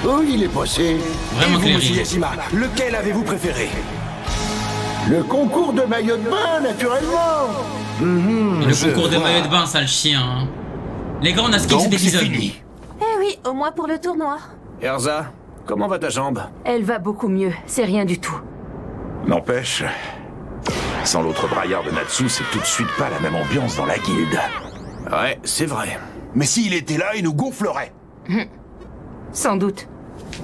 Oh, il est passé. Vraiment Et vous, clair. monsieur Yashima, lequel avez-vous préféré? Le concours de maillot de bain, naturellement. Le concours de vois. maillot de bain, sale chien. Hein. Les gars, on a skippé Donc cet c'est épisode. fini. Eh oui, au moins pour le tournoi. Erza, comment va ta jambe? Elle va beaucoup mieux, c'est rien du tout. N'empêche, sans l'autre braillard de Natsu, c'est tout de suite pas la même ambiance dans la guilde. Ouais, c'est vrai. Mais s'il était là, il nous gonflerait. Sans doute.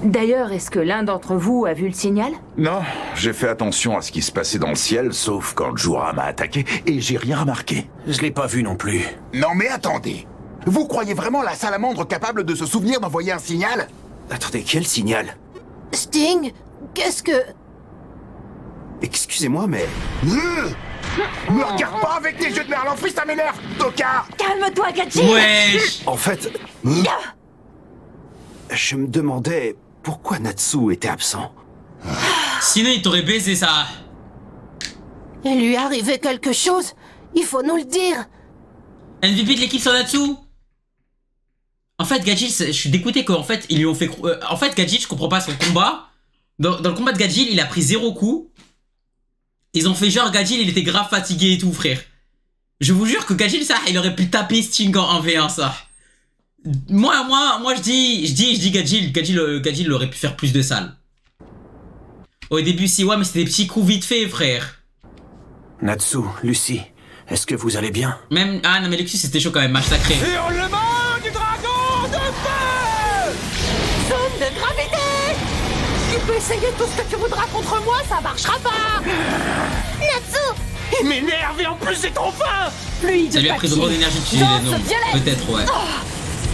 D'ailleurs, est-ce que l'un d'entre vous a vu le signal? Non, j'ai fait attention à ce qui se passait dans le ciel, sauf quand Jura m'a attaqué, et j'ai rien remarqué. Je l'ai pas vu non plus. Non mais attendez. Vous croyez vraiment la salamandre capable de se souvenir d'envoyer un signal? Attendez, quel signal? Sting, qu'est-ce que... Excusez-moi, mais... Me regarde pas avec tes yeux de merlan frit, ça m'énerve, tocard! Calme-toi, Gachi. Wesh. En fait... Je me demandais pourquoi Natsu était absent. Sinon, il t'aurait baisé ça. Il lui est arrivé quelque chose. Il faut nous le dire. MVP de l'équipe Sanatsu. En fait, Gajil, je suis dégoûté qu'en fait, ils lui ont fait... en fait, Gajil, je comprends pas son combat. Dans le combat de Gajil, il a pris 0 coup. Ils ont fait genre, Gajil, il était grave fatigué et tout, frère. Je vous jure que Gajil, ça, il aurait pu taper Sting en 1v1, ça. Moi, je dis Gajil aurait pu faire plus de salles. Au début, si, ouais, mais c'était des petits coups vite fait, frère. Natsu, Lucie, est-ce que vous allez bien? Même, ah non, mais Luxus, c'était chaud quand même, match sacré. Hurlement du dragon de feu! Zone de gravité. Tu peux essayer tout ce que tu voudras contre moi, ça marchera pas! Natsu. Il m'énerve et en plus c'est trop fin! Fluide Ça lui a pris de papier. trop d'énergie de tuer Danse les noms. violette. Peut-être, ouais.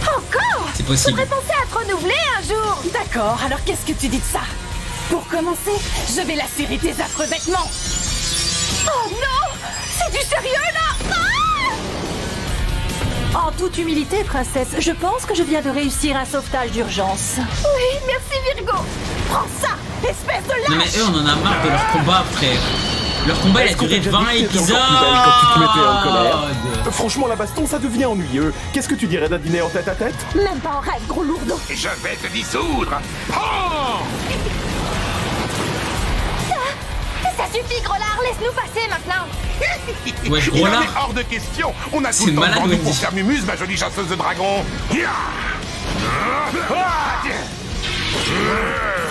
Encore. C'est possible. Faudrait penser à te renouveler un jour. D'accord, alors qu'est-ce que tu dis de ça? Pour commencer, je vais lacérer tes affreux vêtements! Oh non. C'est du sérieux, là. En toute humilité, princesse, je pense que je viens de réussir un sauvetage d'urgence. Oui, merci Virgo. Prends ça, espèce de lâche. Non mais eux on en a marre de leur combat, frère. Leur combat il a duré 20 épisodes. Quand tu te mettais en colère. Franchement, la baston, ça devient ennuyeux. Qu'est-ce que tu dirais d'un dîner en tête à tête? Même pas en rêve, gros lourdeau. Et je vais te dissoudre. Oh Ça suffit, Grolard, laisse-nous passer maintenant. Ouais, je Il crois en là. est hors de question. On a C'est tout le temps malade, devant nous Wendy. pour faire mumuse, ma jolie chasseuse de dragons.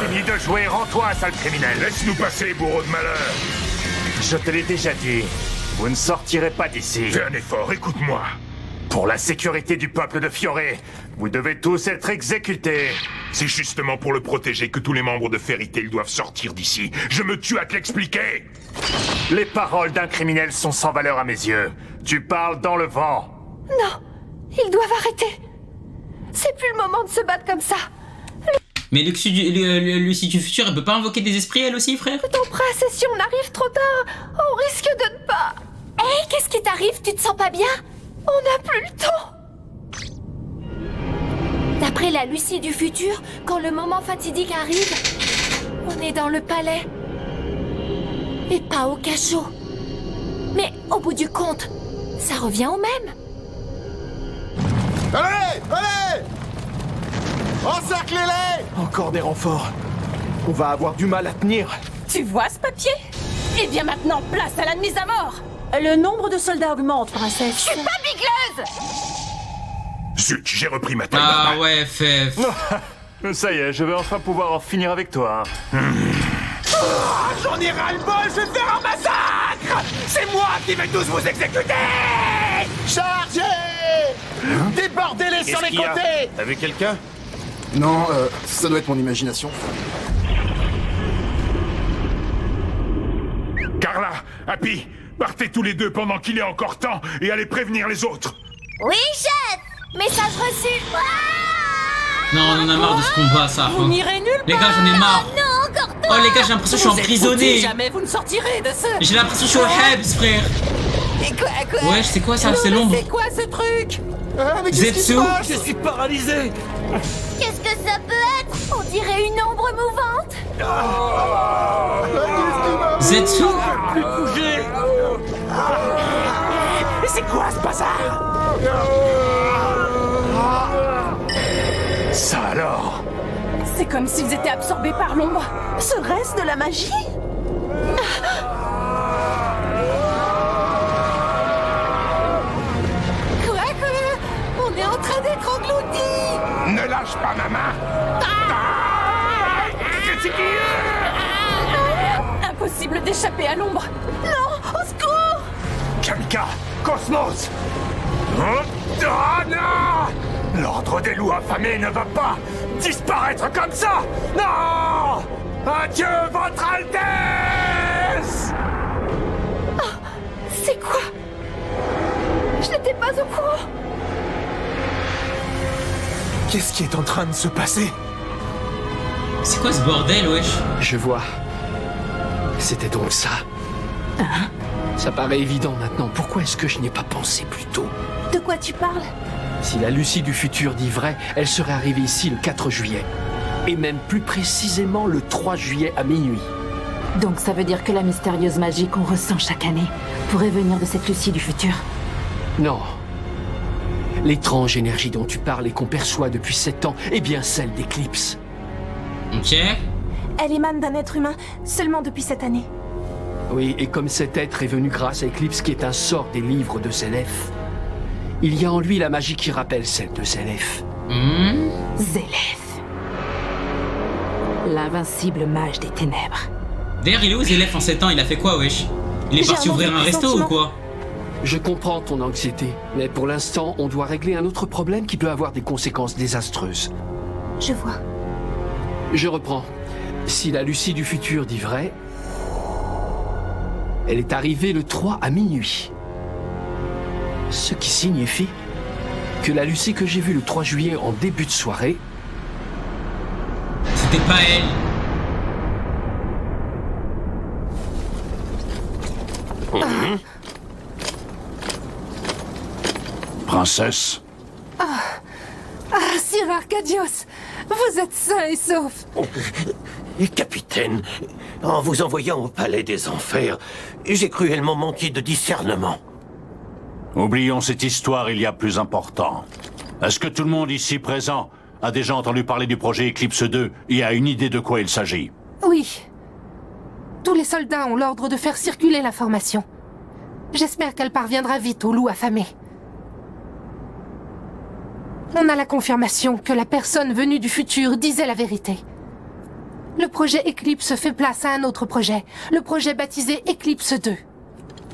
Fini de jouer, rends-toi, sale criminel. Laisse-nous passer, bourreau de malheur. Je te l'ai déjà dit. Vous ne sortirez pas d'ici. Fais un effort, écoute-moi. Pour la sécurité du peuple de Fioré, vous devez tous être exécutés. C'est justement pour le protéger que tous les membres de Fairy Tail doivent sortir d'ici. Je me tue à te l'expliquer. Les paroles d'un criminel sont sans valeur à mes yeux. Tu parles dans le vent. Non, ils doivent arrêter. C'est plus le moment de se battre comme ça. Mais Lucie du futur, elle peut pas invoquer des esprits elle aussi, frère? Ton prince, et si on arrive trop tard, on risque de ne pas... Hé, qu'est-ce qui t'arrive? Tu te sens pas bien? On n'a plus le temps. D'après la Lucie du futur, quand le moment fatidique arrive, on est dans le palais. Et pas au cachot. Mais au bout du compte, ça revient au même. Allez, allez! Encerclez-les! Encore des renforts. On va avoir du mal à tenir. Tu vois ce papier? Eh bien maintenant, place à la mise à mort! Le nombre de soldats augmente, princesse. Je suis pas bigleuse! Zut, j'ai repris ma taille. Ah barbare. ouais, Fef. Ça y est, je vais enfin pouvoir en finir avec toi. J'en ai ras-le-bol, je vais faire un massacre! C'est moi qui vais tous vous exécuter! Chargez! Débordez-les sur les côtés! T'as vu quelqu'un? Non, ça doit être mon imagination. Carla, Happy, partez tous les deux pendant qu'il est encore temps et allez prévenir les autres. Oui, chef! Message reçu! Non, on en a marre de ce combat, ça. Vous n'irez nulle Les part! gars, j'en ai marre. Non, encore toi! Oh les gars, j'ai l'impression que je suis Vous êtes emprisonné. foutus, jamais vous ne sortirez de ce... J'ai l'impression que je suis au Hebs, frère. Et quoi? Ouais, c'est quoi ça? Non, C'est mais l'ombre. c'est quoi ce truc? Mais qu'est-ce qui se Zetsu. passe? Je suis paralysé. Qu'est-ce que ça peut être? On dirait une ombre mouvante! Zetsu. Plus bouger. Mais c'est quoi ce bazar? Ça alors? C'est comme s'ils étaient absorbés par l'ombre. Serait-ce de la magie? Quoi? On est en train d'être engloutis! Ne lâche pas ma main. Impossible d'échapper à l'ombre. Non! Au secours! Kamika, Cosmos. Oh, non! L'ordre des loups affamés ne va pas disparaître comme ça. Non! Adieu, votre Altesse! C'est quoi? Je n'étais pas au courant. Qu'est-ce qui est en train de se passer? C'est quoi ce bordel, wesh? Je vois. C'était donc ça. Hein? Ça paraît évident maintenant. Pourquoi est-ce que je n'y ai pas pensé plus tôt? De quoi tu parles? Si la Lucie du futur dit vrai, elle serait arrivée ici le 4 juillet. Et même plus précisément le 3 juillet à minuit. Donc ça veut dire que la mystérieuse magie qu'on ressent chaque année pourrait venir de cette Lucie du futur? Non. L'étrange énergie dont tu parles et qu'on perçoit depuis 7 ans est bien celle d'Eclipse. Ok. Elle émane d'un être humain seulement depuis cette année. Oui, et comme cet être est venu grâce à Eclipse qui est un sort des livres de Zélef, il y a en lui la magie qui rappelle celle de Zélef. Zélef. L'invincible mage des ténèbres. D'ailleurs, il est où Zélef en 7 ans? Il a fait quoi, wesh? Il est J'ai parti un ouvrir un mauvais resto ou pressentiment. quoi? Je comprends ton anxiété, mais pour l'instant, on doit régler un autre problème qui peut avoir des conséquences désastreuses. Je vois. Je reprends. Si la Lucie du futur dit vrai, elle est arrivée le 3 à minuit. Ce qui signifie que la Lucie que j'ai vue le 3 juillet en début de soirée... C'était pas elle. Princesse, Sir Arcadios, vous êtes sain et sauf. Capitaine, en vous envoyant au palais des enfers, j'ai cruellement manqué de discernement. oublions cette histoire, il y a plus important. Est-ce que tout le monde ici présent a déjà entendu parler du projet Eclipse 2 et a une idée de quoi il s'agit? Oui. Tous les soldats ont l'ordre de faire circuler l'information. J'espère qu'elle parviendra vite aux loups affamés. On a la confirmation que la personne venue du futur disait la vérité. Le projet Eclipse fait place à un autre projet, le projet baptisé Eclipse 2.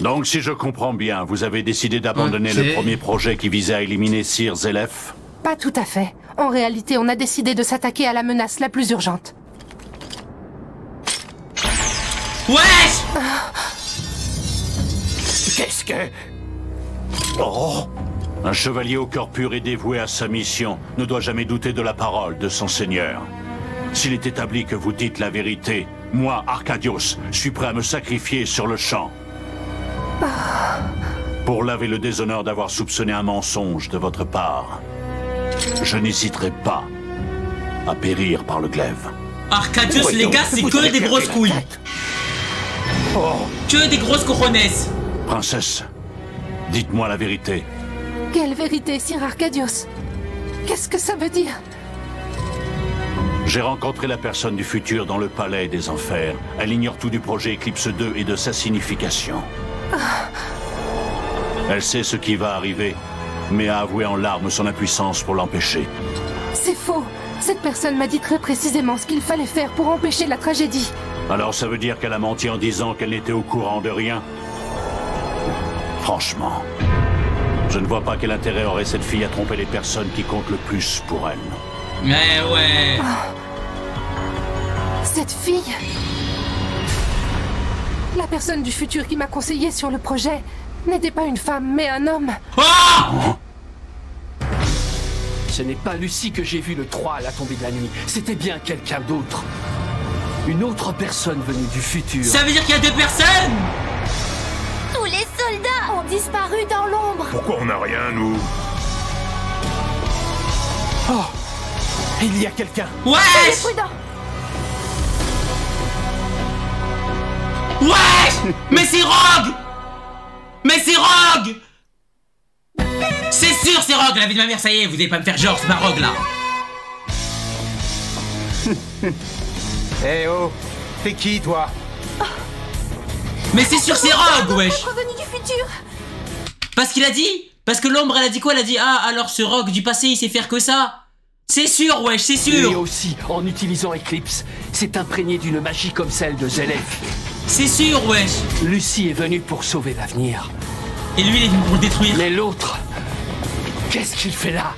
Donc si je comprends bien, vous avez décidé d'abandonner Ok. le premier projet qui visait à éliminer Sir Zélef? Pas tout à fait. En réalité, on a décidé de s'attaquer à la menace la plus urgente. Wesh! Qu'est-ce que... Oh! Un chevalier au cœur pur et dévoué à sa mission ne doit jamais douter de la parole de son seigneur. S'il est établi que vous dites la vérité, moi, Arcadios, suis prêt à me sacrifier sur le champ. Pour laver le déshonneur d'avoir soupçonné un mensonge de votre part. Je n'hésiterai pas à périr par le glaive. Arcadios, les Voyons, gars, c'est vous que avez des perdu grosses la couilles. tête. Oh! Que des grosses cojones. Princesse, dites-moi la vérité. Quelle vérité, Sir Arcadios? Qu'est-ce que ça veut dire? J'ai rencontré la personne du futur dans le palais des enfers. Elle ignore tout du projet Eclipse 2 et de sa signification. Elle sait ce qui va arriver, mais a avoué en larmes son impuissance pour l'empêcher. C'est faux. Cette personne m'a dit très précisément ce qu'il fallait faire pour empêcher la tragédie. Alors ça veut dire qu'elle a menti en disant qu'elle n'était au courant de rien? Franchement, je ne vois pas quel intérêt aurait cette fille à tromper les personnes qui comptent le plus pour elle. Mais ouais. Cette fille... La personne du futur qui m'a conseillé sur le projet n'était pas une femme, mais un homme. Oh! Ce n'est pas Lucie que j'ai vue le 3 à la tombée de la nuit. C'était bien quelqu'un d'autre. Une autre personne venue du futur. Ça veut dire qu'il y a deux personnes? Tous les soldats ont disparu dans l'ombre. Pourquoi on n'a rien, nous? Oh! Il y a quelqu'un! Wesh! Prudent. Wesh! Mais c'est Rogue! Mais c'est Rogue! C'est sûr, c'est Rogue, la vie de ma mère, ça y est, vous allez pas me faire genre, c'est pas Rogue là. Eh oh, t'es qui toi? Mais c'est sûr, c'est Rogue, wesh. Revenu du futur. Parce qu'il a dit. Parce que l'ombre, elle a dit quoi? Elle a dit, ah, alors ce Rogue du passé, il sait faire que ça. C'est sûr, wesh, c'est sûr. Lui aussi, en utilisant Eclipse, s'est imprégné d'une magie comme celle de Zelef. C'est sûr, wesh. Lucie est venue pour sauver l'avenir. Et lui, il est venu pour le détruire. Mais l'autre, qu'est-ce qu'il fait là?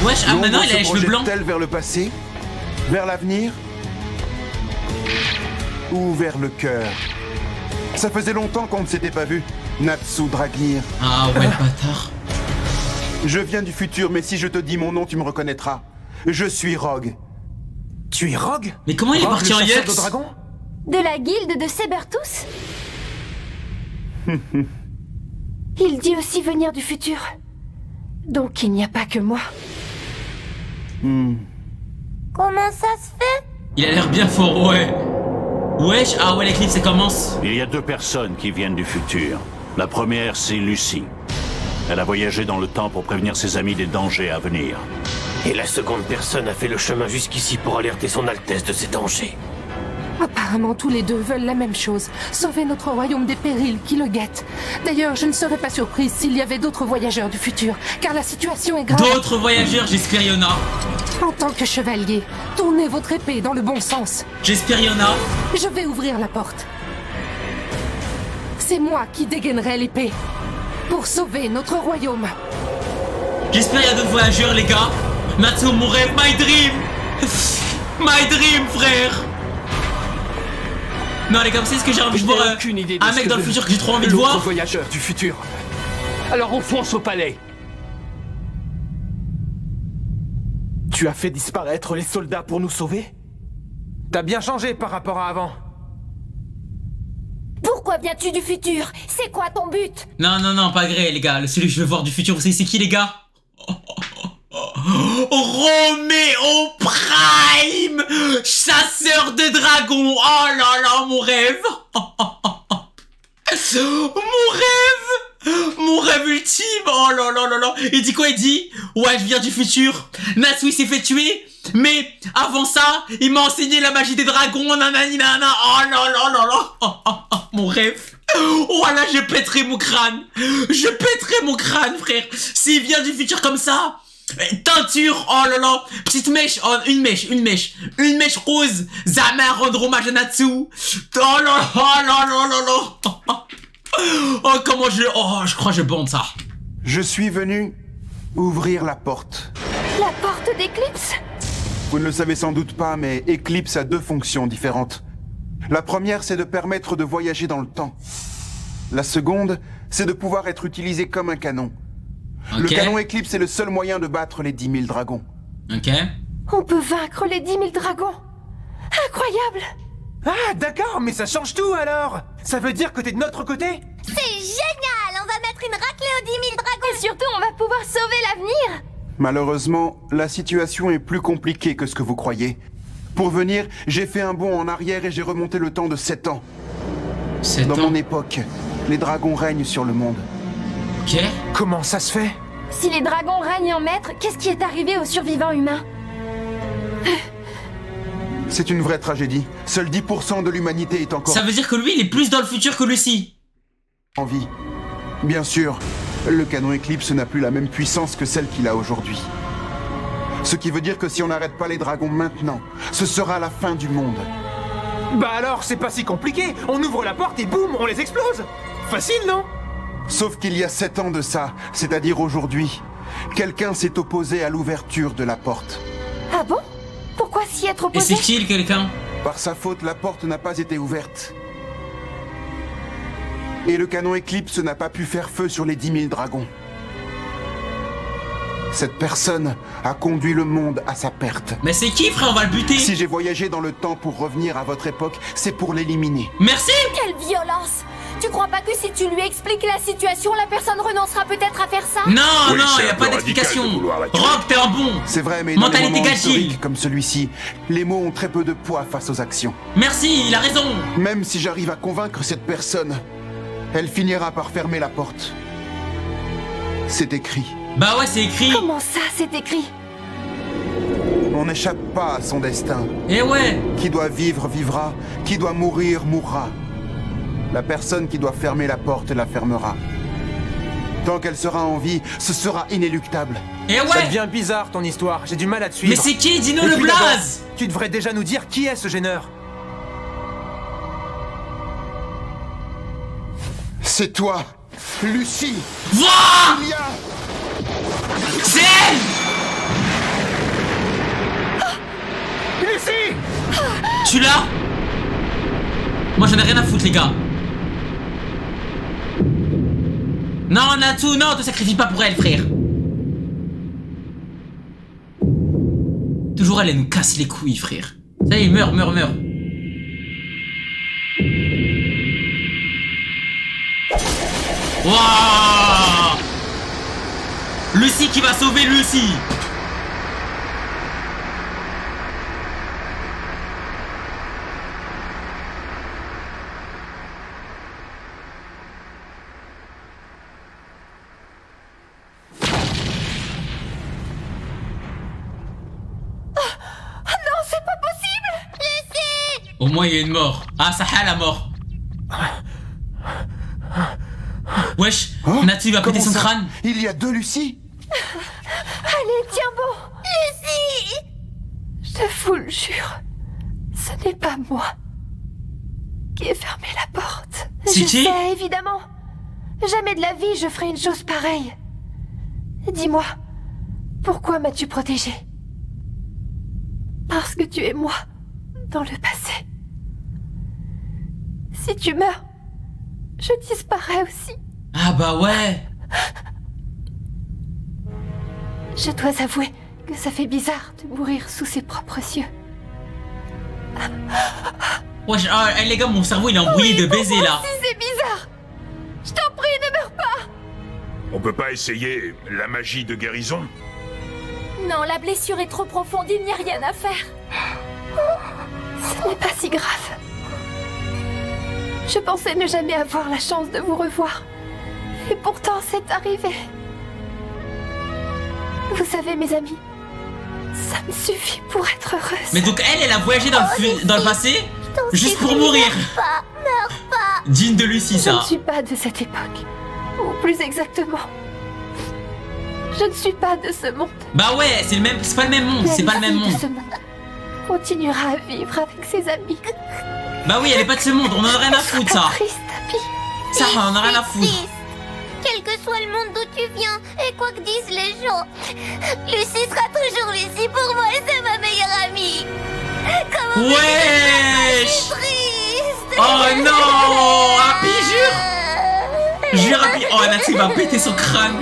Wesh, ah maintenant il a les cheveux blancs. Projette-t-elle vers le passé? Vers l'avenir? Ou vers le cœur? Ça faisait longtemps qu'on ne s'était pas vu, Natsu Dragnir. Ah ouais, le bâtard. Je viens du futur, mais si je te dis mon nom, tu me reconnaîtras. Je suis Rogue. Tu es Rogue? Mais comment il est parti en Yux? De la guilde de Sabertooth? Il dit aussi venir du futur. Donc il n'y a pas que moi. Comment ça se fait? Il a l'air bien fort, ouais. Wesh, ah ouais, l'éclipse, ça commence. Il y a deux personnes qui viennent du futur. La première, c'est Lucie. Elle a voyagé dans le temps pour prévenir ses amis des dangers à venir. Et la seconde personne a fait le chemin jusqu'ici pour alerter son Altesse de ces dangers. Apparemment, tous les deux veulent la même chose, sauver notre royaume des périls qui le guettent. D'ailleurs, je ne serais pas surprise s'il y avait d'autres voyageurs du futur, car la situation est grave. D'autres voyageurs, j'espère y en a. En tant que chevalier, tournez votre épée dans le bon sens. J'espère y en a. Je vais ouvrir la porte. C'est moi qui dégainerai l'épée, pour sauver notre royaume. J'espère y a d'autres voyageurs, les gars. Natsu, mon rêve, my dream. My dream, frère. Non les gars, vous savez ce que j'ai envie de voir? Un mec dans le futur que j'ai trop envie de voir. L'autre voyageur du futur. Alors on fonce au palais. Tu as fait disparaître les soldats pour nous sauver? T'as bien changé par rapport à avant. Pourquoi viens-tu du futur? C'est quoi ton but? Non, non, non, pas gré les gars. Celui que je veux voir du futur, vous savez c'est qui les gars? Roméo Prime, chasseur de dragons. Oh là là, mon rêve. Mon rêve ultime. Oh là là là là. Il dit quoi? Il dit, ouais, je viens du futur. Natsu s'est fait tuer, mais avant ça, il m'a enseigné la magie des dragons. Nanani nana. Oh là là là là. Mon rêve. Oh là, je pèterai mon crâne. Je pèterai mon crâne, frère. S'il vient du futur comme ça. Teinture, oh là là, petite mèche, oh, une mèche rose, Zama rendre hommage à Natsu. Oh là là, oh là là là là. Oh comment je crois que je bande ça. Je suis venu ouvrir la porte. La porte d'Eclipse? Vous ne le savez sans doute pas, mais Eclipse a deux fonctions différentes. La première, c'est de permettre de voyager dans le temps. La seconde, c'est de pouvoir être utilisé comme un canon. Okay. Le canon Eclipse est le seul moyen de battre les 10 000 dragons. Ok. On peut vaincre les 10 000 dragons. Incroyable. Ah, d'accord, mais ça change tout alors. Ça veut dire que t'es de notre côté? C'est génial. On va mettre une raclée aux 10 000 dragons. Et surtout, on va pouvoir sauver l'avenir. Malheureusement, la situation est plus compliquée que ce que vous croyez. Pour venir, j'ai fait un bond en arrière et j'ai remonté le temps de 7 ans. 7 Dans ans. mon époque, les dragons règnent sur le monde. Ok. Comment ça se fait? Si les dragons règnent en maître, qu'est-ce qui est arrivé aux survivants humains? C'est une vraie tragédie. Seuls 10% de l'humanité est encore Ça veut dire que lui, il est plus dans le futur que Lucie. en vie. Bien sûr, le canon Eclipse n'a plus la même puissance que celle qu'il a aujourd'hui. Ce qui veut dire que si on n'arrête pas les dragons maintenant, ce sera la fin du monde. Bah alors, c'est pas si compliqué. On ouvre la porte et boum, on les explose. Facile, non? Sauf qu'il y a 7 ans de ça, c'est-à-dire aujourd'hui, quelqu'un s'est opposé à l'ouverture de la porte. Ah bon? Pourquoi s'y être Et opposé? c'est qui le quelqu'un? Par sa faute, la porte n'a pas été ouverte. Et le canon Eclipse n'a pas pu faire feu sur les 10 000 dragons. Cette personne a conduit le monde à sa perte. Mais c'est qui, frère? On va le buter. Si j'ai voyagé dans le temps pour revenir à votre époque, c'est pour l'éliminer. Merci. Quelle violence! Tu crois pas que si tu lui expliques la situation, la personne renoncera peut-être à faire ça? Non, Oui, non, c'est y a un pas peu d'explication. radical de vouloir la tuer. Rock, t'es un bon. C'est vrai, mais dans les Mentalité moments Gachil. historiques comme celui-ci, les mots ont très peu de poids face aux actions. Merci, il a raison. Même si j'arrive à convaincre cette personne, elle finira par fermer la porte. C'est écrit. Bah ouais, c'est écrit. Comment ça, c'est écrit? On n'échappe pas à son destin. Eh ouais. Qui doit vivre, vivra. Qui doit mourir, mourra. La personne qui doit fermer la porte la fermera. Tant qu'elle sera en vie, ce sera inéluctable. Eh ouais. Ça devient bizarre ton histoire, j'ai du mal à te suivre. Mais c'est qui Dino le blaze? Tu devrais déjà nous dire qui est ce gêneur. C'est toi, Lucie. Vois. C'est elle. Lucie. Tu l'as? Moi j'en ai rien à foutre les gars. Non Natsu, non, te sacrifie pas pour elle frère. Toujours elle nous casse les couilles frère. Ça y est, meurs. Wouah. Lucie qui va sauver Lucie. Au moins il y a une mort. Ah, Saha la mort. Wesh, hein? Natsu va péter son crâne. Il y a deux Lucie. Allez, tiens bon. Lucie. Je vous le jure, ce n'est pas moi qui ai fermé la porte. C'est qui? Je sais, évidemment. Jamais de la vie je ferai une chose pareille. Dis-moi, pourquoi m'as-tu protégée? Parce que tu es moi, dans le passé. Si tu meurs, je disparais aussi. Ah bah ouais. Je dois avouer que ça fait bizarre de mourir sous ses propres yeux. Wesh, les gars, mon cerveau il est embrouillé de baiser là. Si c'est bizarre. Je t'en prie, ne meurs pas. On peut pas essayer la magie de guérison? Non, la blessure est trop profonde, il n'y a rien à faire. Ce n'est pas si grave. Je pensais ne jamais avoir la chance de vous revoir. Et pourtant, c'est arrivé. Vous savez, mes amis, ça me suffit pour être heureuse. Mais donc elle a voyagé dans le passé juste pour mourir. Meurs pas. Digne de Lucie, ça. Je ne suis pas de cette époque. Ou plus exactement, je ne suis pas de ce monde. Bah ouais, c'est pas le même monde, c'est pas le même monde. Ce monde continuera à vivre avec ses amis. Bah oui, elle est pas de ce monde, on en a rien à foutre, ça. Ça, on en a rien à foutre. Quel que soit le monde d'où tu viens, et quoi que disent les gens, Lucie sera toujours Lucie pour moi et c'est ma meilleure amie. Comment wesh. Triste. Oh non, Happy, jure Happy. Oh, Natsu va péter son crâne.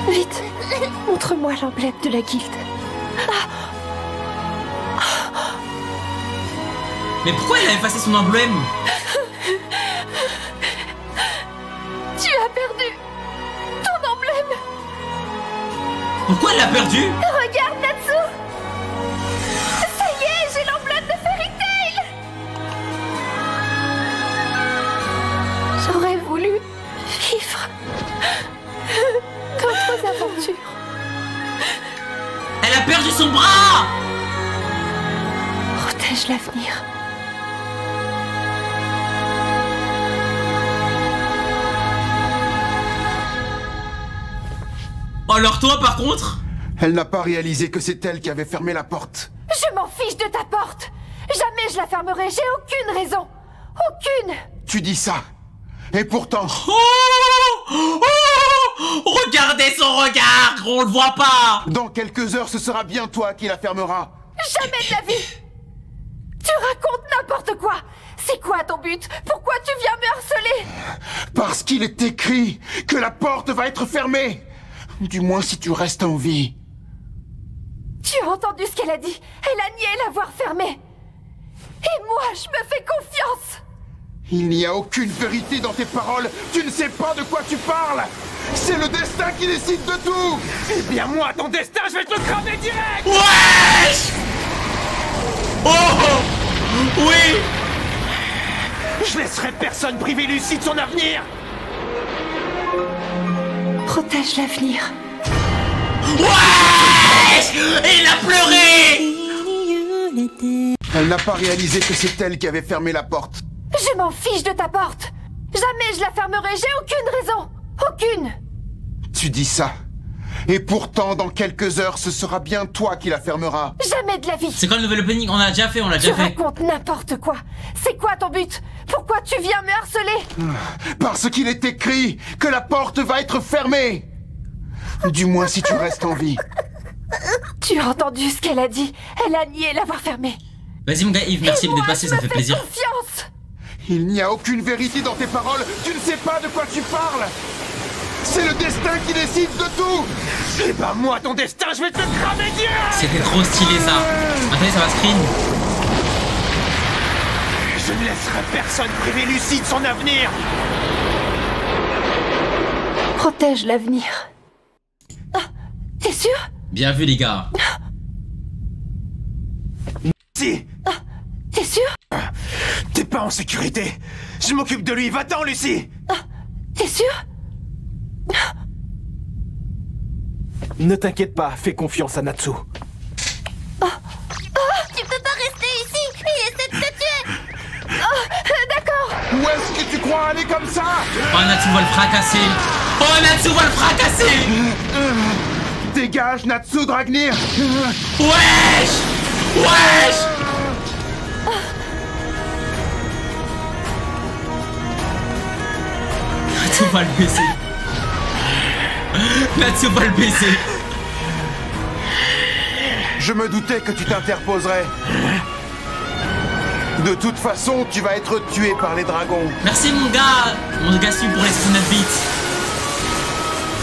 Vite, montre-moi l'emblème de la guilde. Mais pourquoi elle a effacé son emblème? Tu as perdu ton emblème. Pourquoi elle l'a perdu? Regarde, Natsu. Ça y est, j'ai l'emblème de Fairy Tail. J'aurais voulu vivre d'autres aventures. Elle a perdu son bras. Protège l'avenir. Alors toi, par contre? Elle n'a pas réalisé que c'est elle qui avait fermé la porte. Je m'en fiche de ta porte. Jamais je la fermerai, j'ai aucune raison. Aucune. Tu dis ça. Et pourtant... Regardez son regard, on le voit pas. Dans quelques heures, ce sera bien toi qui la fermera. Jamais de la vie. Tu racontes n'importe quoi. C'est quoi ton but? Pourquoi tu viens me harceler? Parce qu'il est écrit que la porte va être fermée. Du moins si tu restes en vie. Tu as entendu ce qu'elle a dit? Elle a nié l'avoir fermée. Et moi, je me fais confiance. Il n'y a aucune vérité dans tes paroles. Tu ne sais pas de quoi tu parles. C'est le destin qui décide de tout. Eh bien moi, ton destin, je vais te le cramer direct. Wesh. Oh oui. Je laisserai personne priver Lucie de son avenir. Protège l'avenir. Wesh. Il a pleuré. Elle n'a pas réalisé que c'est elle qui avait fermé la porte. Je m'en fiche de ta porte. Jamais je la fermerai, j'ai aucune raison. Aucune. Tu dis ça. Et pourtant, dans quelques heures, ce sera bien toi qui la fermeras. Jamais de la vie. C'est quoi le nouvel opening? On l'a déjà fait, on l'a déjà fait. Tu racontes n'importe quoi. C'est quoi ton but? Pourquoi tu viens me harceler? Parce qu'il est écrit que la porte va être fermée. Du moins si tu restes en vie. Tu as entendu ce qu'elle a dit? Elle a nié l'avoir fermée. Vas-y mon gars Yves, merci d'être passé, ça fait plaisir. Confiance. Il n'y a aucune vérité dans tes paroles. Tu ne sais pas de quoi tu parles. C'est le destin qui décide de tout. C'est pas moi ton destin, je vais te cramer direct. C'était trop stylé ça. Attendez, ça va screen. Je ne laisserai personne priver Lucie de son avenir. Protège l'avenir. Ah, t'es sûr? Bien vu les gars. Si. Ah, t'es sûr? T'es pas en sécurité. Je m'occupe de lui, va-t'en Lucie. Ah, t'es sûr? Ne t'inquiète pas, fais confiance à Natsu. Tu peux pas rester ici. Il essaie de te tuer. D'accord. Où est-ce que tu crois aller comme ça? Oh Natsu va le fracasser. Oh Natsu va le fracasser. Dégage Natsu Dragnir. Wesh. Wesh. Natsu va le baiser. Natsu va le baiser. Je me doutais que tu t'interposerais. De toute façon, tu vas être tué par les dragons. Merci mon gars Su pour les 69 bits.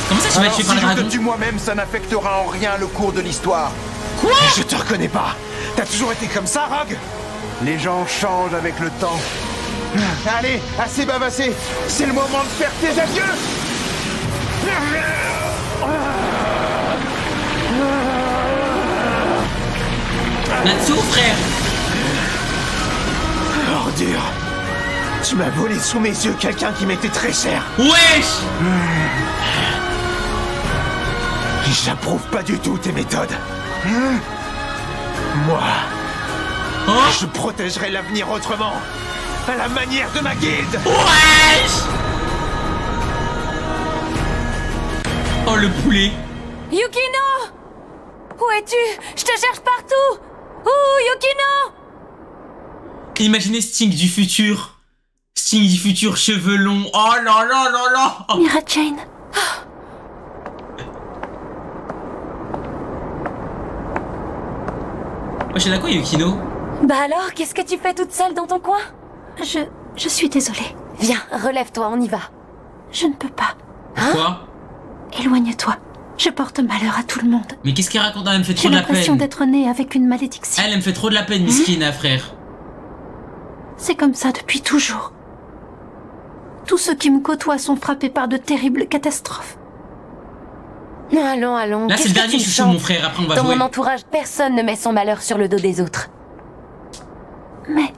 Comment ça tu vas être tué par les dragons? Si je te tue moi-même, ça n'affectera en rien le cours de l'histoire. Quoi? Je te reconnais pas. T'as toujours été comme ça, Rogue? Les gens changent avec le temps. Allez, assez bavassé. C'est le moment de faire tes adieux. Natsu frère. Ordure. Tu m'as volé sous mes yeux quelqu'un qui m'était très cher. Wesh. J'approuve pas du tout tes méthodes. Moi, je protégerai l'avenir autrement. À la manière de ma guilde. Wesh. Oh le poulet. Yukino! Où es-tu? Je te cherche partout! Ouh, Yukino! Imaginez Sting du futur. Sting du futur, cheveux longs. Oh là là là là. Oh. Mira Jane. Wesh, elle a quoi Yukino? Bah alors, qu'est-ce que tu fais toute seule dans ton coin? Je suis désolée. Viens, relève-toi, on y va. Je ne peux pas. Pourquoi? Éloigne-toi. Je porte malheur à tout le monde. Mais qu'est-ce qu'elle raconte? Elle me fait trop J'ai de la peine. l'impression d'être née avec une malédiction. Elle me fait trop de la peine, Miskina, frère. C'est comme ça depuis toujours. Tous ceux qui me côtoient sont frappés par de terribles catastrophes. Allons, allons. Là, c'est le dernier chouchou, mon frère. Après, on va jouer. Dans mon entourage, personne ne met son malheur sur le dos des autres. Mais...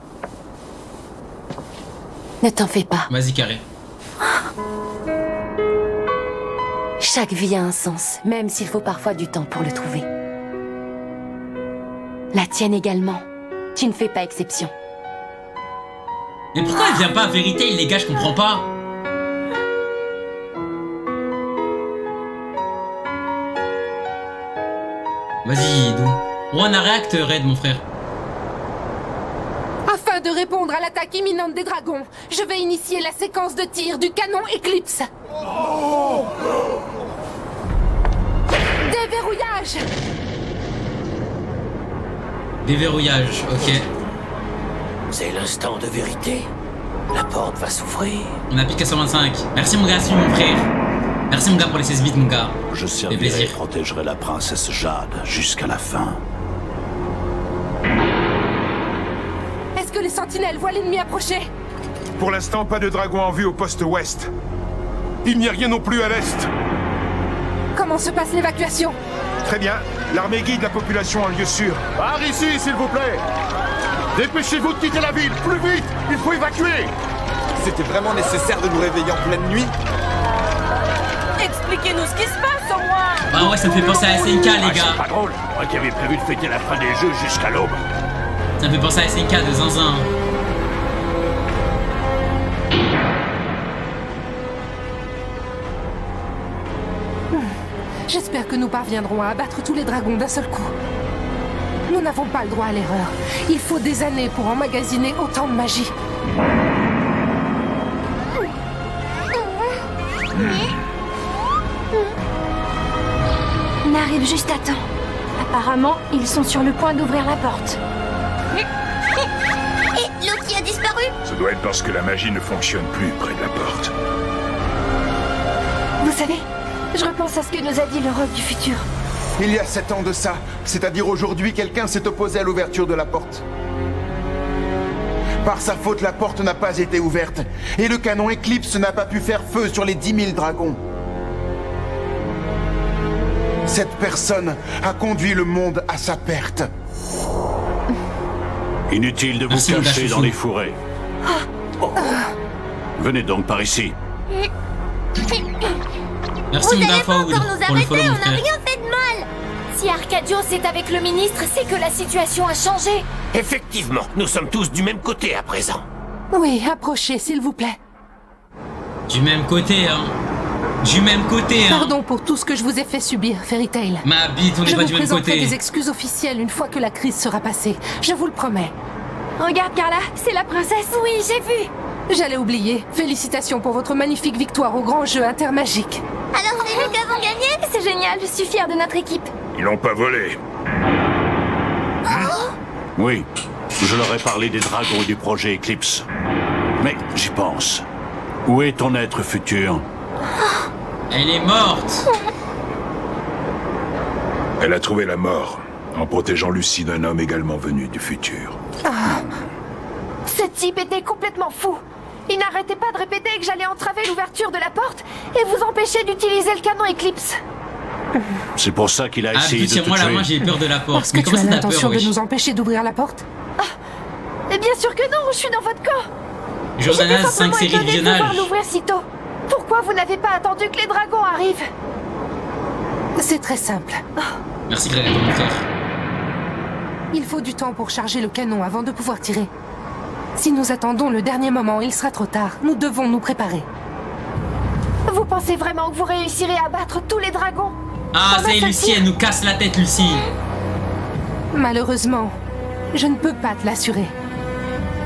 ne t'en fais pas. Vas-y, carré. Chaque vie a un sens, même s'il faut parfois du temps pour le trouver. La tienne également. Tu ne fais pas exception. Mais pourquoi elle vient pas à vérité, les gars? Je comprends pas. Vas-y, Dou. On a React, Red, mon frère. Afin de répondre à l'attaque imminente des dragons, je vais initier la séquence de tir du canon Eclipse. Déverrouillage. Déverrouillage, ok. C'est l'instant de vérité. La porte va s'ouvrir. On a piqué à 125. Merci mon gars, suis mon frère. Merci mon gars pour les 16 bits, mon gars. Je servirai et protégerai la princesse Jade jusqu'à la fin. Est-ce que les sentinelles voient l'ennemi approcher? Pour l'instant, pas de dragon en vue au poste ouest. Il n'y a rien non plus à l'est. Comment se passe l'évacuation? Très bien. L'armée guide la population en lieu sûr. Par ici, s'il vous plaît. Dépêchez-vous de quitter la ville. Plus vite. Il faut évacuer. C'était vraiment nécessaire de nous réveiller en pleine nuit? Expliquez-nous ce qui se passe au moins. Ah ouais, ça me fait penser à SNK, les gars. C'est pas drôle. Moi qui avais prévu de fêter la fin des jeux jusqu'à l'aube. Ça me fait penser à SNK de Zinzin. J'espère que nous parviendrons à abattre tous les dragons d'un seul coup. Nous n'avons pas le droit à l'erreur. Il faut des années pour emmagasiner autant de magie. On arrive juste à temps. Apparemment, ils sont sur le point d'ouvrir la porte. Et l'autre qui a disparu? Ça doit être parce que la magie ne fonctionne plus près de la porte. Vous savez, je repense à ce que nous a dit le roc du futur. Il y a 7 ans de ça, c'est-à-dire aujourd'hui, quelqu'un s'est opposé à l'ouverture de la porte. Par sa faute, la porte n'a pas été ouverte, et le canon Eclipse n'a pas pu faire feu sur les 10 000 dragons. Cette personne a conduit le monde à sa perte. Inutile de vous cacher dans les fourrés. Venez donc par ici. Merci Vous allez Mudafa pas encore nous pour le follow, arrêter, mon on n'a frère. rien fait de mal. Si Arcadios est avec le ministre, c'est que la situation a changé. Effectivement, nous sommes tous du même côté à présent. Oui, approchez, s'il vous plaît. Du même côté, hein. Du même côté, hein. Pardon pour tout ce que je vous ai fait subir, Fairy Tail. Ma bite, on n'est Je pas vous du même présenterai côté. des excuses officielles une fois que la crise sera passée. Je vous le promets. Regarde, Carla, c'est la princesse. Oui, j'ai vu. J'allais oublier. Félicitations pour votre magnifique victoire au grand jeu intermagique. Alors c'est nous qui avons gagné? C'est génial, je suis fière de notre équipe. Ils l'ont pas volé. Oui, je leur ai parlé des dragons et du projet Eclipse. Mais j'y pense. Où est ton être futur? Elle est morte. Elle a trouvé la mort en protégeant Lucie d'un homme également venu du futur. Ce type était complètement fou. Il n'arrêtait pas de répéter que j'allais entraver l'ouverture de la porte et vous empêcher d'utiliser le canon Eclipse. C'est pour ça qu'il a Ah, essayé de te tire-moi la main, tuer. j'ai peur de la porte. Parce que Mais tu comment as ça t'as l'intention peur, de wesh? nous empêcher d'ouvrir la porte? Et bien sûr que non, je suis dans votre camp. Jordana, J'étais 5 simplement séries étonnée de visionnage. pouvoir l'ouvrir si tôt. Pourquoi vous n'avez pas attendu que les dragons arrivent? C'est très simple. Merci Greg, mon frère. Il faut du temps pour charger le canon avant de pouvoir tirer. Si nous attendons le dernier moment, il sera trop tard. Nous devons nous préparer. Vous pensez vraiment que vous réussirez à battre tous les dragons? Ah, Comme ça y est, un Lucie, saphir. elle nous casse la tête, Lucie. Malheureusement, je ne peux pas te l'assurer.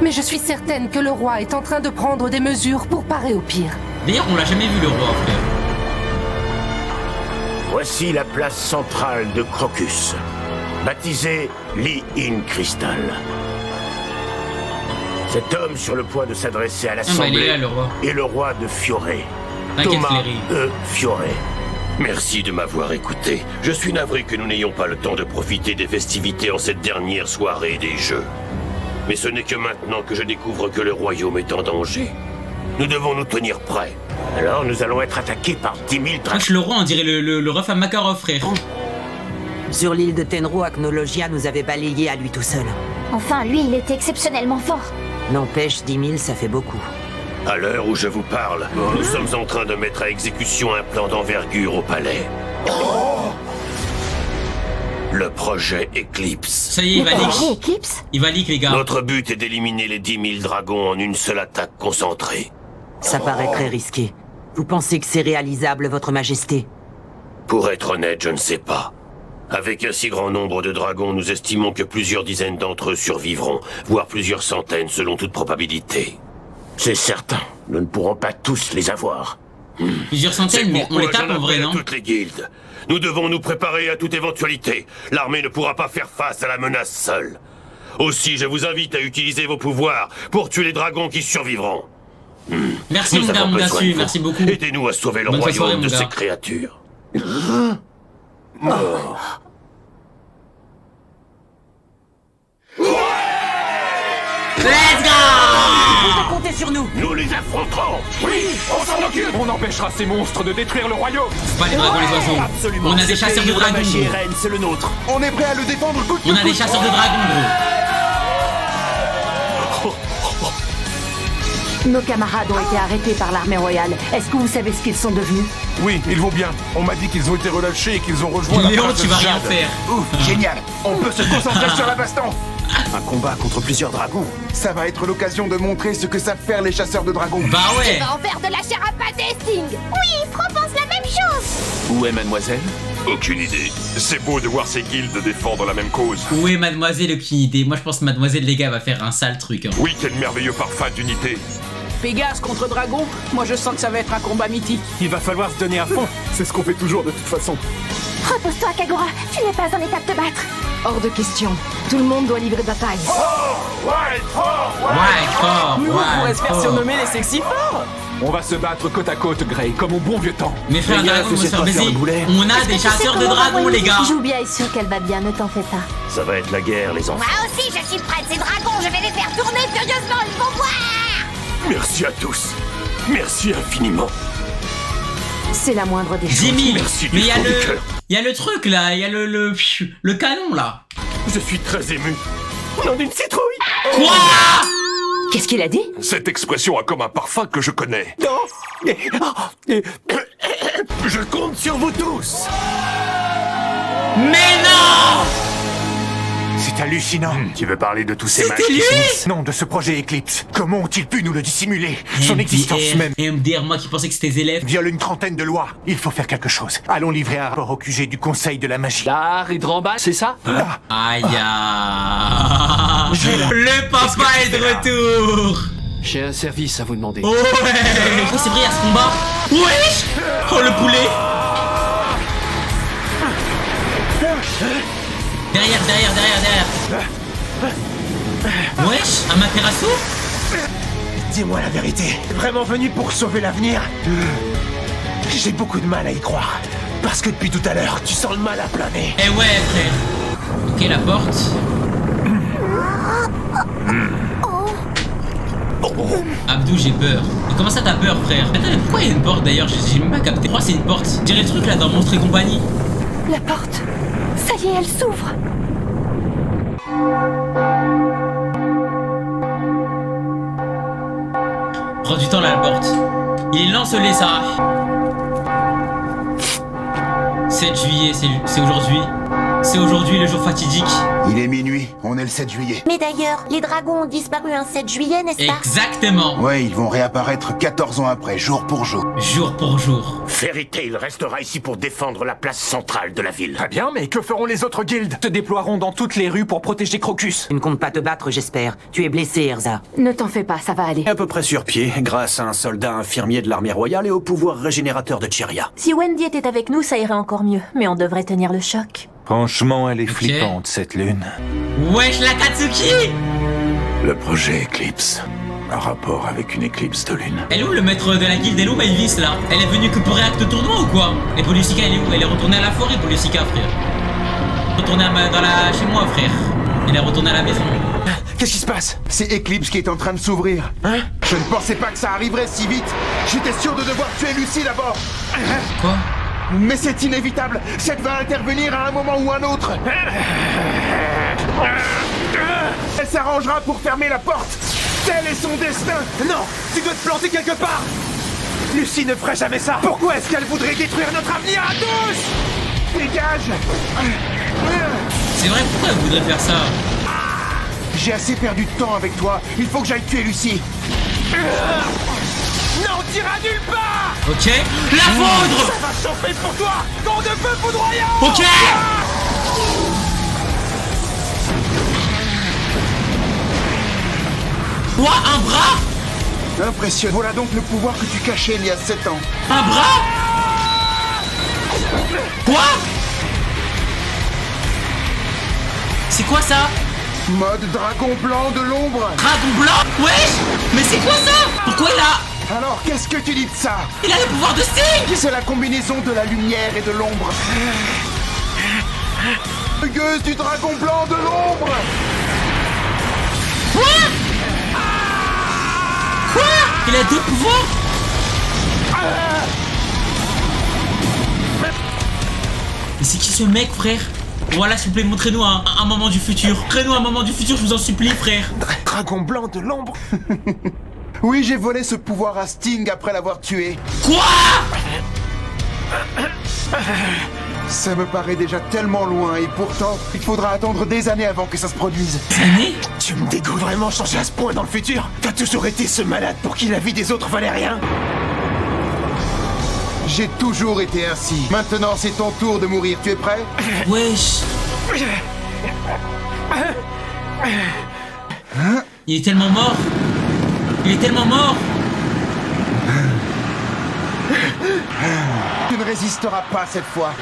Mais je suis certaine que le roi est en train de prendre des mesures pour parer au pire. D'ailleurs, on l'a jamais vu le roi, frère. Voici la place centrale de Crocus, baptisée Lee In Crystal. Cet homme sur le point de s'adresser à il est l'Assemblée là, le roi. est le roi de Fioré. T'inquiète, Thomas Fléry. Fioré. Merci de m'avoir écouté. Je suis navré que nous n'ayons pas le temps de profiter des festivités en cette dernière soirée des Jeux. Mais ce n'est que maintenant que je découvre que le royaume est en danger. Nous devons nous tenir prêts. Alors nous allons être attaqués par 10 000 dragons. Wesh, le roi, on dirait le ref à Makarov, frère. Sur l'île de Tenro, Acnologia nous avait balayé à lui tout seul. Enfin, lui, il était exceptionnellement fort. N'empêche, 10 000, ça fait beaucoup. À l'heure où je vous parle, nous sommes en train de mettre à exécution un plan d'envergure au palais. Le projet Eclipse. Ça y est, il va leak. Eclipse? Il va leak, les gars. Notre but est d'éliminer les 10 000 dragons en une seule attaque concentrée. Ça paraît très risqué. Vous pensez que c'est réalisable, votre majesté? Pour être honnête, je ne sais pas. Avec un si grand nombre de dragons, nous estimons que plusieurs dizaines d'entre eux survivront, voire plusieurs centaines selon toute probabilité. C'est certain, nous ne pourrons pas tous les avoir. Plusieurs centaines, mais on les tape en vrai, non? Toutes les guildes. Nous devons nous préparer à toute éventualité. L'armée ne pourra pas faire face à la menace seule. Aussi, je vous invite à utiliser vos pouvoirs pour tuer les dragons qui survivront. Merci, Nous mon gars, avons mon besoin Gassu, de vous. merci beaucoup. Aidez-nous à sauver le Bonne soirée, royaume mon de gars. ces créatures. Let's go! Vous pouvez compter sur nous. Nous les affronterons. Oui, on s'en occupe. On empêchera ces monstres de détruire le royaume. Pas les dragons, les oiseaux. Absolument. On a des chasseurs de dragons, gros. c'est le nôtre. On est prêt à le défendre coûte que On a des coûte. chasseurs de dragons, gros. Nos camarades ont été arrêtés par l'armée royale. Est-ce que vous savez ce qu'ils sont devenus? Oui, ils vont bien. On m'a dit qu'ils ont été relâchés et qu'ils ont rejoint la Léon, princesse tu vas rien Jade. faire. Ouf, génial. On peut se concentrer sur la baston. Un combat contre plusieurs dragons. Ça va être l'occasion de montrer ce que savent faire les chasseurs de dragons. Bah ouais. Tu vas en faire de la chair à pâté, Sting. Oui, Fro pense la même chose. Où est mademoiselle? Aucune idée. C'est beau de voir ces guildes défendre la même cause. Où est mademoiselle? Aucune idée. Moi je pense que mademoiselle les gars va faire un sale truc. Hein. Oui, quel merveilleux parfum d'unité. Pégase contre Dragon, moi je sens que ça va être un combat mythique. Il va falloir se donner à fond. C'est ce qu'on fait toujours de toute façon. Repose-toi, Kagura. Tu n'es pas en état de te battre. Hors de question. Tout le monde doit livrer bataille. Nous, on pourrait se faire surnommer les sexy forts. On va se battre côte à côte, Grey, comme au bon vieux temps. Mais frère, dragon, on a des chasseurs de dragons, les gars. Joubia est sûr qu'elle va bien, ne t'en fais pas. Ça va être la guerre, les enfants. Moi aussi, je suis prête. Ces dragons, je vais les faire tourner furieusement. Ils vont voir. Merci à tous. Merci infiniment. C'est la moindre des choses. Jimmy, Merci mais du fond du cœur. il y a le truc là, il y a le canon là. Je suis très ému. Nom d'une citrouille. Quoi? Qu'est-ce qu'il a dit? Cette expression a comme un parfum que je connais. Non. Je compte sur vous tous. Mais non! C'est hallucinant. Tu veux parler de tous ces mages qui finissent? Non, de ce projet Eclipse. Comment ont-ils pu nous le dissimuler? Son existence même. Et MDR, moi qui pensais que c'était des élèves. Viole une trentaine de lois. Il faut faire quelque chose. Allons livrer un rapport au QG du Conseil de la magie. L'art Hydrambal, c'est ça? Aïe aïe. Le papa est de retour. J'ai un service à vous demander. Oh ouais. Oh, c'est vrai, il y a ce combat. Wesh. Oh le poulet. Derrière. Wesh, un materasso? Dis-moi la vérité. Vraiment venu pour sauver l'avenir? J'ai beaucoup de mal à y croire. Parce que depuis tout à l'heure, tu sens le mal à plein nez. Eh ouais, frère. Ok, la porte. Abdou, j'ai peur. Mais comment ça t'as peur, frère? Attends, mais pourquoi il y a une porte d'ailleurs? J'ai même pas capté. Pourquoi c'est une porte? Je dirais le truc là dans Monstres et compagnie. La porte. Ça y est, elle s'ouvre. Prends du temps là, la porte. Il lance-les, ça. 7 juillet, c'est aujourd'hui. C'est aujourd'hui le jour fatidique. Il est minuit, on est le 7 juillet. Mais d'ailleurs, les dragons ont disparu un 7 juillet, n'est-ce pas? Exactement. Ouais, ils vont réapparaître 14 ans après, jour pour jour. Jour pour jour. Fairy Tail restera ici pour défendre la place centrale de la ville. Très bien, mais que feront les autres guildes? Se déploieront dans toutes les rues pour protéger Crocus. Tu ne comptes pas te battre, j'espère. Tu es blessé, Erza. Ne t'en fais pas, ça va aller. À peu près sur pied, grâce à un soldat infirmier de l'armée royale et au pouvoir régénérateur de Cheria. Si Wendy était avec nous, ça irait encore mieux. Mais on devrait tenir le choc. Franchement, elle est flippante, cette lune. Wesh, la Katsuki! Le projet Eclipse. Un rapport avec une éclipse de lune. Elle est où le maître de la guilde? Elle est où Maïvis là? Elle est venue que pour réacte tournoi ou quoi? Et Polysica, elle est où? Elle est retournée à la forêt, Polysica, frère. Retournée chez moi, frère. Elle est retournée à la maison. Qu'est-ce qui se passe? C'est Eclipse qui est en train de s'ouvrir. Hein? Je ne pensais pas que ça arriverait si vite. J'étais sûr de devoir tuer Lucie d'abord. Quoi? Mais c'est inévitable. Cette va intervenir à un moment ou un autre. Elle s'arrangera pour fermer la porte. Tel est son destin. Non, tu dois te planter quelque part. Lucie ne ferait jamais ça. Pourquoi est-ce qu'elle voudrait détruire notre avenir à tous? Dégage. C'est vrai, pourquoi elle voudrait faire ça? J'ai assez perdu de temps avec toi. Il faut que j'aille tuer Lucie. Non, t'iras nulle part. Ok. La foudre. Ça va chauffer pour toi. Ton de feu foudroyant. Ok. Quoi? Un bras? Impressionnant. Voilà donc le pouvoir que tu cachais il y a 7 ans. Un bras? Quoi? C'est quoi ça? Mode dragon blanc de l'ombre. Dragon blanc? Wesh. Mais c'est quoi ça? Pourquoi il a... Alors, qu'est-ce que tu dis de ça? Il a le pouvoir de Sting. C'est la combinaison de la lumière et de l'ombre. Gueuse du dragon blanc de l'ombre. Quoi? Quoi? Il a deux pouvoirs? Mais c'est qui ce mec, frère? Voilà, s'il vous plaît, montrez-nous un moment du futur. Montrez-nous un moment du futur, je vous en supplie, frère. Dragon blanc de l'ombre. Oui, j'ai volé ce pouvoir à Sting après l'avoir tué. Quoi? Ça me paraît déjà tellement loin et pourtant, il faudra attendre des années avant que ça se produise. Des années? Tu me dégoûtes vraiment changer à ce point dans le futur? T'as toujours été ce malade pour qui la vie des autres valait rien? J'ai toujours été ainsi. Maintenant, c'est ton tour de mourir. Tu es prêt? Wesh. Il est tellement mort. Il est tellement mort. Tu ne résisteras pas cette fois.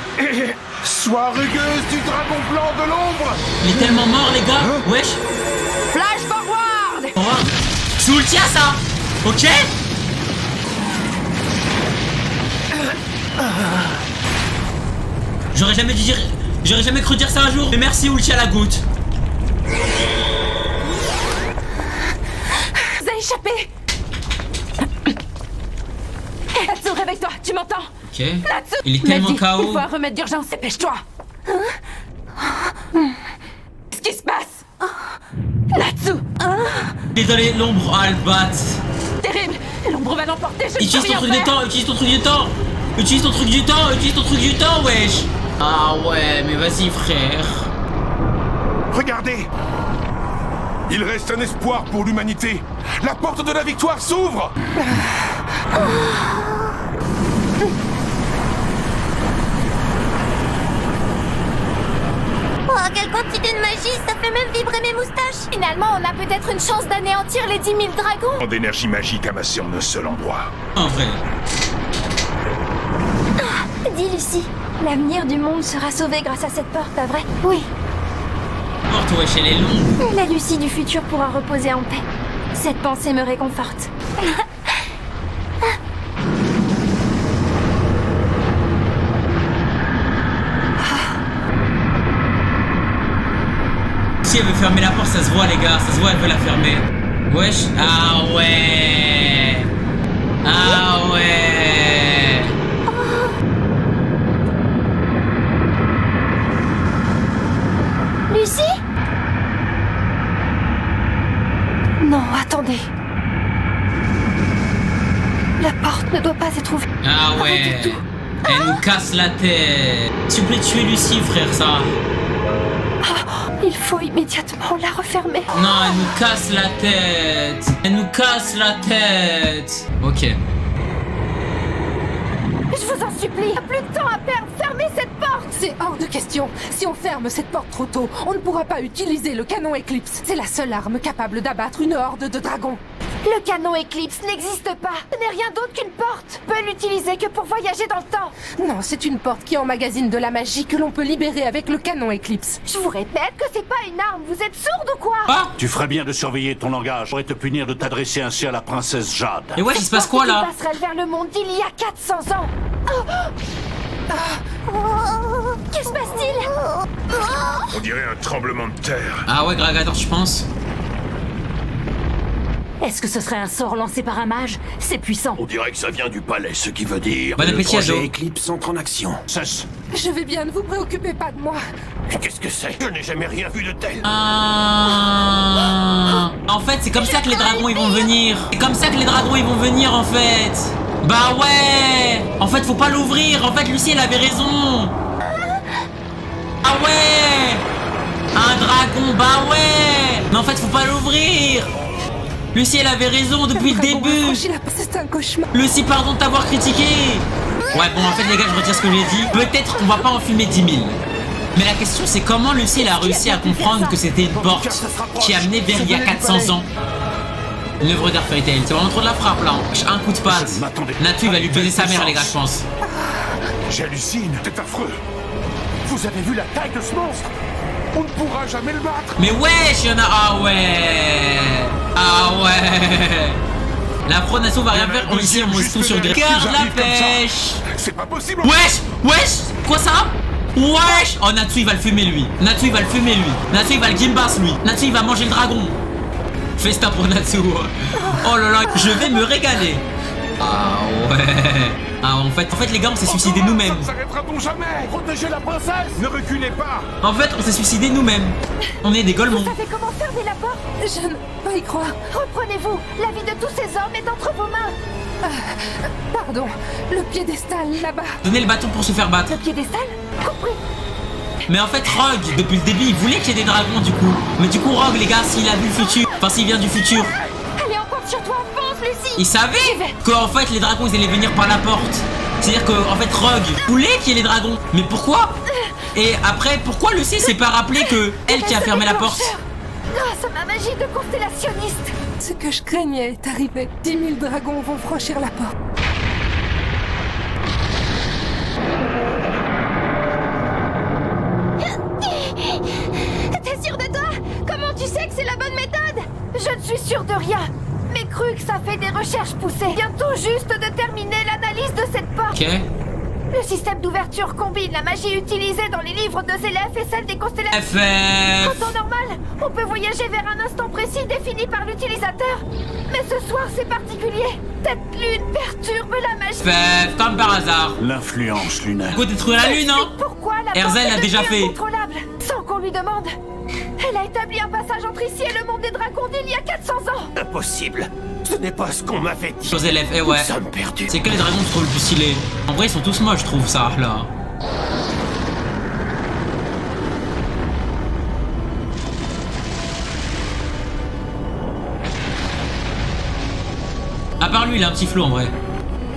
Sois rugueuse du dragon blanc de l'ombre. Il est tellement mort, les gars. Wesh. Flash forward. C'est Ultia, ça. Ok. J'aurais jamais dû dire... J'aurais jamais cru dire ça un jour. Mais merci, Ultia la goutte. Vous avez échappé. Natsu, réveille-toi, tu m'entends? Ok. Natsu, il est tellement KO. Il faut un remède d'urgence, dépêche-toi. Qu'est-ce qui se passe? Natsu. Désolé, l'ombre. Ah, le bat. Terrible. L'ombre va l'emporter, je Utilise ton truc du temps, utilise ton truc du temps. Utilise ton truc du temps, utilise ton truc du temps, wesh. Ah ouais, mais vas-y, frère. Regardez. Il reste un espoir pour l'humanité. La porte de la victoire s'ouvre. Oh, quelle quantité de magie, ça fait même vibrer mes moustaches. Finalement, on a peut-être une chance d'anéantir les 10 000 dragons. D'énergie magique amassée en un seul endroit. En vrai. Dis Lucie, l'avenir du monde sera sauvé grâce à cette porte, pas vrai? Oui. Porte, wesh, elle est longue. La Lucie du futur pourra reposer en paix. Cette pensée me réconforte. Si elle veut fermer la porte, ça se voit, les gars. Ça se voit, elle veut la fermer. Wesh. Ah ouais. Ah ouais. Lucie? Non, attendez. La porte ne doit pas être ouverte. Ah ouais. Elle nous casse la tête. S'il vous plaît, tuez Lucie, frère, ça. Il faut immédiatement la refermer. Non, elle nous casse la tête. Elle nous casse la tête. Ok. Je vous en supplie, il n'y a plus de temps à perdre. Fermez cette porte. C'est hors de question. Si on ferme cette porte trop tôt, on ne pourra pas utiliser le canon Eclipse. C'est la seule arme capable d'abattre une horde de dragons. Le canon Eclipse n'existe pas. Ce n'est rien d'autre qu'une porte. On peut l'utiliser que pour voyager dans le temps. Non, c'est une porte qui emmagasine de la magie que l'on peut libérer avec le canon Eclipse. Je vous répète que c'est pas une arme. Vous êtes sourde ou quoi? Ah! Tu ferais bien de surveiller ton langage. Je pourrais te punir de t'adresser ainsi à la princesse Jade. Et ouais, il se passe quoi là? Une passerelle vers le monde d'il y a 400 ans. Que se passe-t-il? On dirait un tremblement de terre. Ah ouais, Gragator, je pense. Est-ce que ce serait un sort lancé par un mage? C'est puissant. On dirait que ça vient du palais, ce qui veut dire... Bon appétit, Le projet ado. Eclipse entre en action. Cesse. Je vais bien, ne vous préoccupez pas de moi. Qu'est-ce que c'est? Je n'ai jamais rien vu de tel. En fait, c'est comme ça que les dragons ils vont venir. C'est comme ça que les dragons ils vont venir en fait. Bah ouais. En fait, faut pas l'ouvrir. En fait, Lucie elle avait raison. Ah ouais. Un dragon, bah ouais. Mais en fait, faut pas l'ouvrir. Lucie elle avait raison depuis le début. C'est un cauchemar. Lucie, pardon de t'avoir critiqué. Ouais, bon, en fait, les gars, je retire ce que j'ai dit. Peut-être qu'on va pas en fumer 10 000. Mais la question, c'est comment Lucie elle a réussi à comprendre que c'était une porte qui amenait vers il y a 400 ans. Une œuvre d'art Fairy Tail. C'est vraiment trop de la frappe là. Un coup de patte. Natu il va lui baiser sa mère, les gars, je pense. J'hallucine, c'est affreux. Vous avez vu la taille de ce monstre? On ne pourra jamais le battre. Mais wesh, il y en a. Ah ouais. Ah ouais. La pro Natsu va rien faire. On ici, on se tout sur Grey. Garde la pêche. C'est pas possible. Wesh. Wesh. Quoi ça? Wesh. Oh, Natsu il va le fumer lui. Natsu il va le fumer lui. Natsu il va le gimbas lui. Natsu il va manger le dragon. Festa pour Natsu. Oh là là, je vais me régaler. Ah ouais. Ah en fait les gars on s'est suicidé nous-mêmes. Ça ne s'arrêtera-t-on jamais? Protégez la princesse. Ne reculez pas. En fait on s'est suicidé nous-mêmes. On est des golemons. Vous savez comment fermer la porte? Je ne peux y croire. Reprenez-vous. La vie de tous ces hommes est entre vos mains. Pardon, le piédestal là-bas. Donnez le bâton pour se faire battre. Le piédestal? Mais en fait, Rogue, depuis le début, il voulait qu'il y ait des dragons du coup. Mais du coup, Rogue, les gars, s'il a vu le futur, enfin s'il vient du futur, Elle est encore sur toi, fonce, Lucie. il savait qu'en fait les dragons ils allaient venir par la porte. C'est-à-dire qu'en fait Rogue voulait qu'il y ait les dragons. Mais pourquoi? Et après, pourquoi Lucie s'est pas rappelé que elle qui a fermé la porte? Grâce à ma magie de constellationniste. Ce que je craignais est arrivé. 10 000 dragons vont franchir la porte. T'es sûr de toi? Comment tu sais que c'est la bonne méthode? Je ne suis sûre de rien. Mais Crux a fait des recherches poussées. Vient tout juste de terminer l'analyse de cette porte. Ok. Le système d'ouverture combine la magie utilisée dans les livres de Zélef et celle des constellations. FF. En temps normal, on peut voyager vers un instant précis défini par l'utilisateur. Mais ce soir, c'est particulier. Cette lune perturbe la magie. FF, comme par hasard. L'influence lunaire. Faut détruire la lune, hein? Pourquoi la Erzel porte l'a déjà devient fait. incontrôlable, sans qu'on lui demande. Elle a établi un passage entre ici et le monde des dragons d'il y a 400 ans. Impossible. Ce n'est pas ce qu'on m'avait dit. Aux élèves, eh ouais. Nous sommes perdus. C'est que les dragons que je trouve le plus stylé. En vrai, ils sont tous moches, je trouve ça, là. À part lui, il a un petit flou en vrai.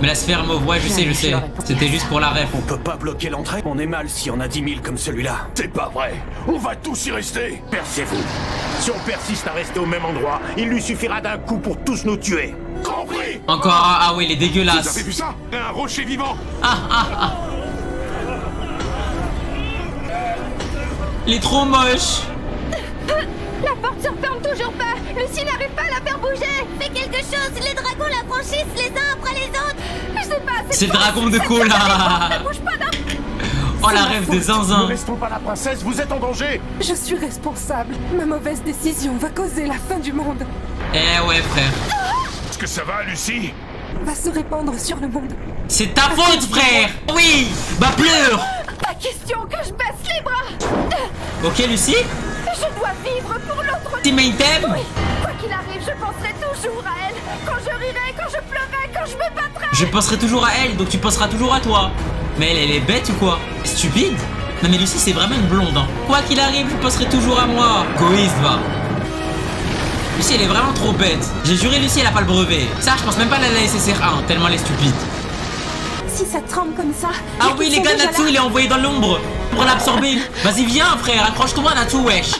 Mais la sphère mauve, ouais, je sais. C'était juste pour la ref. On peut pas bloquer l'entrée. On est mal si on a 10 000 comme celui-là. C'est pas vrai. On va tous y rester. Percez-vous. Si on persiste à rester au même endroit, il lui suffira d'un coup pour tous nous tuer. Compris? Encore un, ah oui, il est dégueulasse. Vous avez vu ça? Un rocher vivant. Il est trop moche. La porte se referme toujours pas. Lucie n'arrive pas à la faire bouger. Fais quelque chose, les dragons la franchissent les uns après les autres. Je sais pas. C'est le dragon de cola. Ne bouge pas d'un... Oh la rêve de zinzin. Ne restons pas la princesse, vous êtes en danger. Je suis responsable. Ma mauvaise décision va causer la fin du monde. Eh ouais, frère. Est-ce que ça va, Lucie? Va se répandre sur le monde. C'est ta faute, frère. Oui. Bah pleure. Pas question que je baisse les bras. Ok, Lucie. Je dois vivre pour l'autre. Team item. Oui. Quoi qu'il arrive, je penserai toujours à elle. Quand je rirai, quand je pleurerai, quand je me battrai. Je penserai toujours à elle, donc tu penseras toujours à toi. Mais elle est bête ou quoi? Stupide? Non mais Lucie c'est vraiment une blonde hein. Quoi qu'il arrive, je penserai toujours à moi. Goïste va. Lucie elle est vraiment trop bête. J'ai juré Lucie elle a pas le brevet. Ça je pense même pas à la SSR1 tellement elle est stupide. Si ça tremble comme ça... Ah oui les gars, Natsu il est envoyé dans l'ombre pour l'absorber. Vas-y viens frère, accroche-toi Natsu wesh.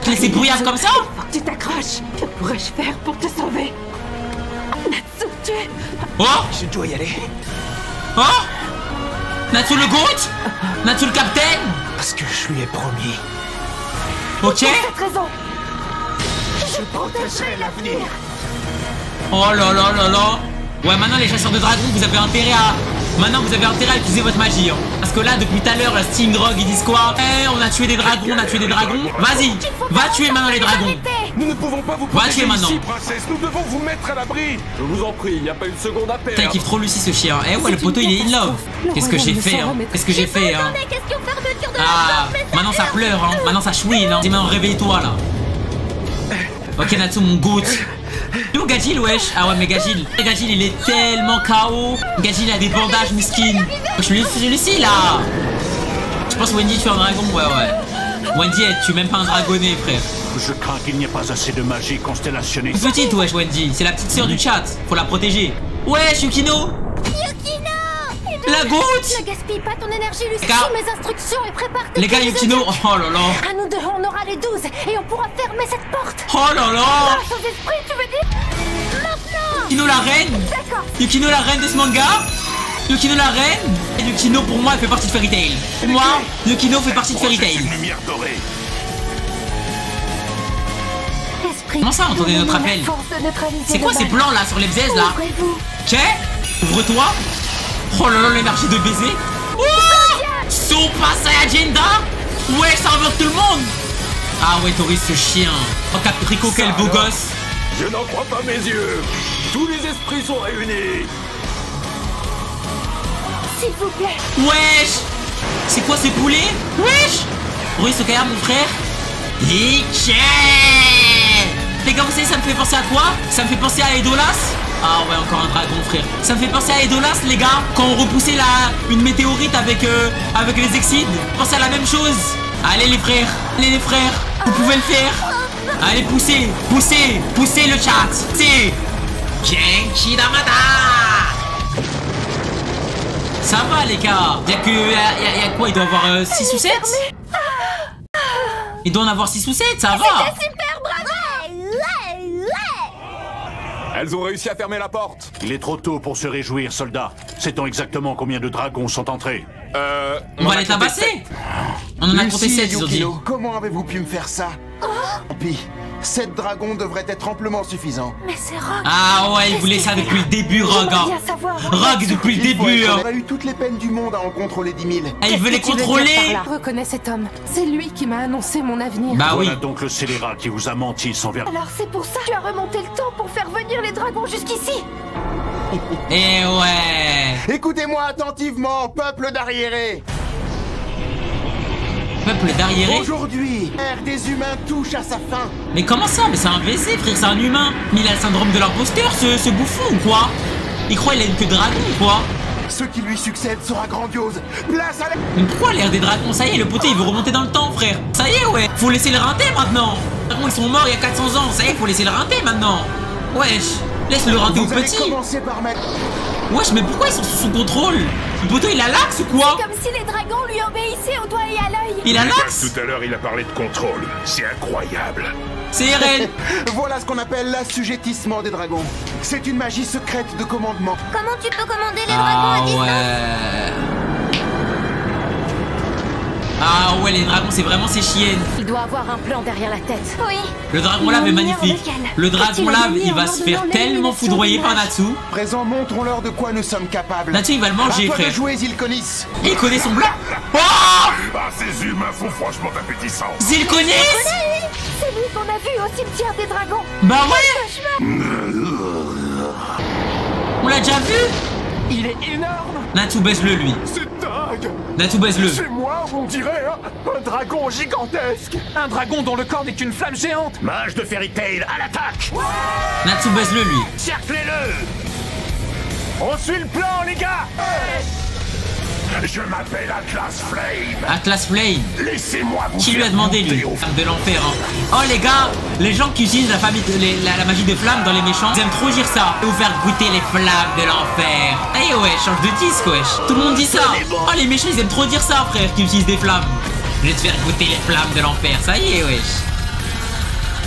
Tu laisses brouillard comme ça? Tu t'accroches. Que pourrais-je faire pour te sauver? Natsu, tu... Oh. Je dois y aller. Oh. Natsu le GOAT? Natsu le capitaine? Parce que je lui ai promis. Ok. Cette raison. Je protégerai l'avenir. Oh là là là là. Ouais maintenant les chasseurs de dragons vous avez intérêt à... Maintenant vous avez intérêt à utiliser votre magie hein. Parce que là depuis tout à l'heure la Steam Grog ils disent quoi? Eh on a tué des dragons, on a tué des dragons. Vas-y, va tuer maintenant les dragons. Nous ne pouvons pas vous Va tuer protéger maintenant. ici, princesse. Nous devons vous mettre à l'abri. Je vous en prie, il n'y a pas une seconde à perdre. Putain il kiffe trop Lucie ce chien. Eh ouais le poteau il est in love. Qu'est-ce que j'ai fait hein? Qu'est-ce que j'ai fait hein? Ah maintenant ça pleure hein. Maintenant ça chouine hein. Dis maintenant réveille-toi là. Ok Natsu mon goat. D'où Gajil wesh? Ah ouais mais Gajil il est tellement KO. Gajil a des bandages miskin. Je Lucie là. Je pense Wendy tue un dragon. Ouais. Wendy elle tue même pas un dragonnet frère. Je crains qu'il n'y ait pas assez de magie constellationniste. Petite wesh Wendy. C'est la petite sœur du chat. Faut la protéger. Wesh Yukino. La goutte. Ne gaspille pas ton énergie, Lucie. Car... mes instructions et prépare tes... Les gars, Yukino, oh là là. À nous deux, on aura les 12 et on pourra fermer cette porte. Oh là là. Grâce aux esprits, tu veux dire? Maintenant. Yukino la reine. D'accord. Yukino la reine de ce manga. Yukino la reine. Et Yukino pour moi elle fait partie de Fairy Tail. Pour moi, Yukino fait partie de Fairy Tail. Comment ça, entendez notre appel? C'est quoi ces plans là sur les bzaises là? Ok. Ouvre-toi. Oh là là, l'énergie de baiser. Oh Super Saiyajin Da. Ouais, ça invoque tout le monde. Ah ouais, Tori, ce chien. Oh, Caprico, quel beau gosse. Je n'en crois pas mes yeux. Tous les esprits sont réunis. S'il vous plaît. Wesh. C'est quoi ces poulets? Wesh. Tori, ce mon frère. Iké. Les gars, vous savez, ça me fait penser à quoi? Ça me fait penser à Edolas. Ah ouais, encore un dragon, frère. Ça me fait penser à Edolas, les gars. Quand on repoussait une météorite avec les Excides. Pensez à la même chose. Allez les frères. Allez les frères. Vous pouvez le faire. Allez, poussez. Poussez. Poussez le chat. C'est Genki Damada. Ça va, les gars. Il y a quoi? Il doit avoir 6 ou 7. Il doit en avoir 6 ou 7, ça va. C'était super, bravo. Elles ont réussi à fermer la porte. Il est trop tôt pour se réjouir, soldats. Sait-on exactement combien de dragons sont entrés? On va les tabasser. On en a compté 7, ils ont dit. Comment avez-vous pu me faire ça? Tant pis. 7 dragons devraient être amplement suffisants. Mais c'est Rogue. Ah ouais, il voulait ça depuis le début, Rogue. Rogue depuis le début. On a eu toutes les peines du monde à en contrôler 10 000. Ah, il veut les contrôler. Je reconnais cet homme. C'est lui qui m'a annoncé mon avenir. Bah oui. Voilà donc le scélérat qui vous a menti sans vergogne. Alors c'est pour ça que tu as remonté le temps pour faire venir les dragons jusqu'ici. Eh ouais. Écoutez-moi attentivement, peuple d'arriérés. Peuple d'arriérés. Aujourd'hui, l'ère des humains touche à sa fin. Mais comment ça? Mais c'est un WC, frère, c'est un humain. Mais il a le syndrome de l'imposteur, ce bouffon ou quoi? Il croit qu'il a une queue de dragon ou quoi? Ce qui lui succède sera grandiose. Place à la... Mais pourquoi l'ère des dragons? Ça y est, le poté il veut remonter dans le temps, frère. Ça y est, ouais. Faut laisser le rinter maintenant. Les dragons ils sont morts il y a 400 ans. Ça y est, faut laisser le rinter maintenant. Wesh, laisse le rinter au petit. Par mettre... Wesh, mais pourquoi ils sont sous son contrôle? Le poteau il a l'axe ou quoi? C'est comme si les dragons lui obéissaient au doigt et à l'œil. Il a l'axe? Tout à l'heure, il a parlé de contrôle. C'est incroyable. C'est RL. Voilà ce qu'on appelle l'assujettissement des dragons. C'est une magie secrète de commandement. Comment tu peux commander les dragons à distance? Ouais. Ah ouais, les dragons c'est vraiment ces chiennes. Il doit avoir un plan derrière la tête. Oui. Le dragon lave est magnifique. Le dragon lave il va se faire tellement foudroyer par Natsu. Présent, montrons-leur de quoi nous sommes capables. Natsu il va le manger, frère. frère. Jouer Zilkonis. Il connaît son blanc. Oh, ces humains sont franchement appétissants. Zilkonis. C'est lui qu'on a vu au cimetière des dragons. Bah ouais. On l'a déjà vu. Il est énorme. Natsu baisse-le lui. C'est dingue. Natsu baisse-le. C'est moi, on dirait un dragon gigantesque. Un dragon dont le corps n'est qu'une flamme géante. Mage de Fairy Tail, à l'attaque. Natsu baisse-le lui. Cerclez-le. On suit le plan, les gars. Je m'appelle Atlas Flame. Atlas Flame. Laissez-moi vous. Qui lui a demandé lui? Flamme de l'enfer. Hein. Oh les gars, les gens qui utilisent la magie de flamme dans les méchants, ils aiment trop dire ça. Vous faire goûter les flammes de l'enfer. Eh ouais, change de disque wesh. Tout le monde dit ça. Oh les méchants ils aiment trop dire ça frère, qui utilisent des flammes. Je vais te faire goûter les flammes de l'enfer. Ça y est wesh.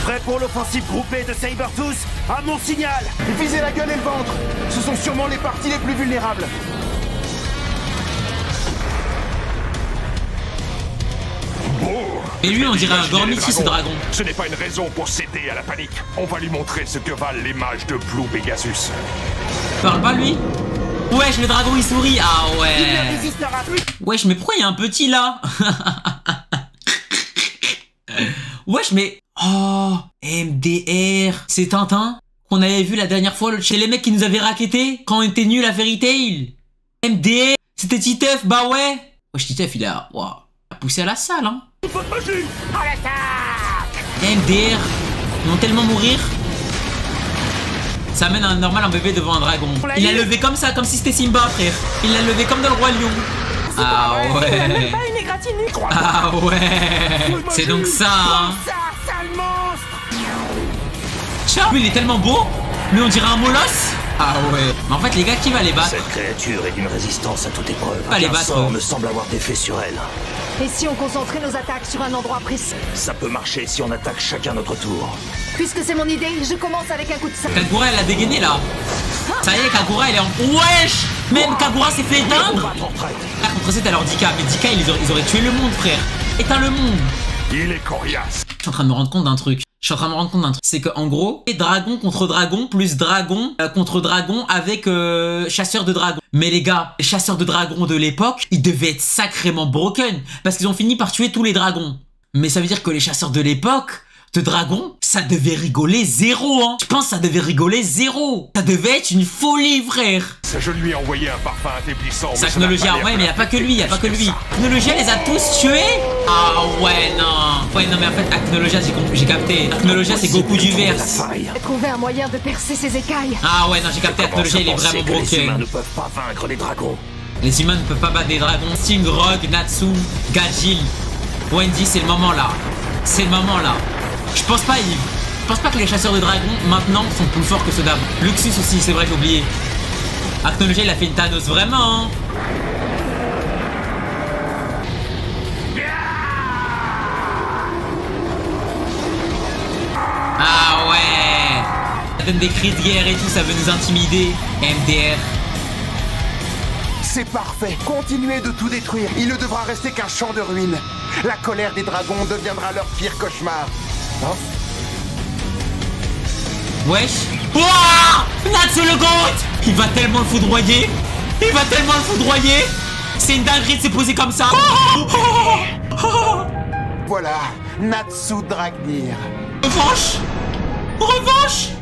Prêt pour l'offensive groupée de Sabertooth? À mon signal. Visez la gueule et le ventre. Ce sont sûrement les parties les plus vulnérables. Et lui on dirait un Gormiti ce dragon. Ce n'est pas une raison pour céder à la panique. On va lui montrer ce que valent les mages de Blue Pegasus. Parle pas lui. Wesh le dragon il sourit. Ah ouais. Wesh mais pourquoi il y a un petit là? Wesh mais... Oh MDR. C'est Tintin qu'on avait vu la dernière fois chez les mecs qui nous avaient racketté quand on était nuls à Fairy Tail. MDR. C'était Titeuf, bah ouais. Wesh Titeuf il a... Wow. Poussé à la salle, hein. MDR, ils vont tellement mourir. Ça amène un normal un bébé devant un dragon. Il l'a levé comme ça, comme si c'était Simba, frère. Il l'a levé comme dans le Roi Lion. Ah ouais. Ah ouais. C'est donc ça, hein. Tiens, lui il est tellement beau, mais on dirait un molosse. Ah ouais. Mais en fait les gars, qui va les battre? Cette créature est d'une résistance à toute épreuve. Pas les battre. Sort me semble avoir des faits sur elle. Et si on concentrait nos attaques sur un endroit précis? Ça peut marcher si on attaque chacun notre tour. Puisque c'est mon idée, je commence avec un coup de sac. Kagura elle a dégainé là. Ça y est, Kagura elle est en... Wesh. Même Kagura s'est fait éteindre. Là contre cette alors Dika. Mais Dika ils auraient tué le monde frère. Éteins le monde. Il est coriace. Je suis en train de me rendre compte d'un truc. C'est qu'en gros, dragon contre dragon plus dragon contre dragon avec chasseur de dragons. Mais les gars, les chasseurs de dragons de l'époque, ils devaient être sacrément broken parce qu'ils ont fini par tuer tous les dragons. Mais ça veut dire que les chasseurs de l'époque, de dragon, ça devait rigoler zéro, hein. Je pense que ça devait rigoler zéro. Ça devait être une folie, frère. Je lui ai envoyé un parfum affaiblissant. C'est Acnologia, ouais, mais y a pas que lui, y a pas que lui. Acnologia les a tous tués. Ah ouais, non. Ouais, non, mais en fait, Acnologia, j'ai capté. Acnologia, c'est Goku du verse. J'ai trouvé un moyen de percer ses écailles. Ah ouais, non, j'ai capté. Acnologia, il est vraiment broken. Les humains ne peuvent pas vaincre les dragons. Les humains ne peuvent pas battre des dragons. Sting, Rogue, Natsu, Gajil, Wendy, c'est le moment là. C'est le moment là. Je pense pas, Yves. Je pense pas que les chasseurs de dragons maintenant sont plus forts que ceux d'avant. Luxus aussi, c'est vrai, j'ai oublié. Acnologia, il a fait une Thanos vraiment. Hein. Ah ouais. Ça donne des cris de guerre et tout, ça veut nous intimider. MDR. C'est parfait. Continuez de tout détruire. Il ne devra rester qu'un champ de ruines. La colère des dragons deviendra leur pire cauchemar. Hein? Wesh. Wouah, Natsu le GOAT. Il va tellement le foudroyer. Il va tellement le foudroyer. C'est une dinguerie de se poser comme ça. Voilà, Natsu Dragnir. Revanche. Revanche.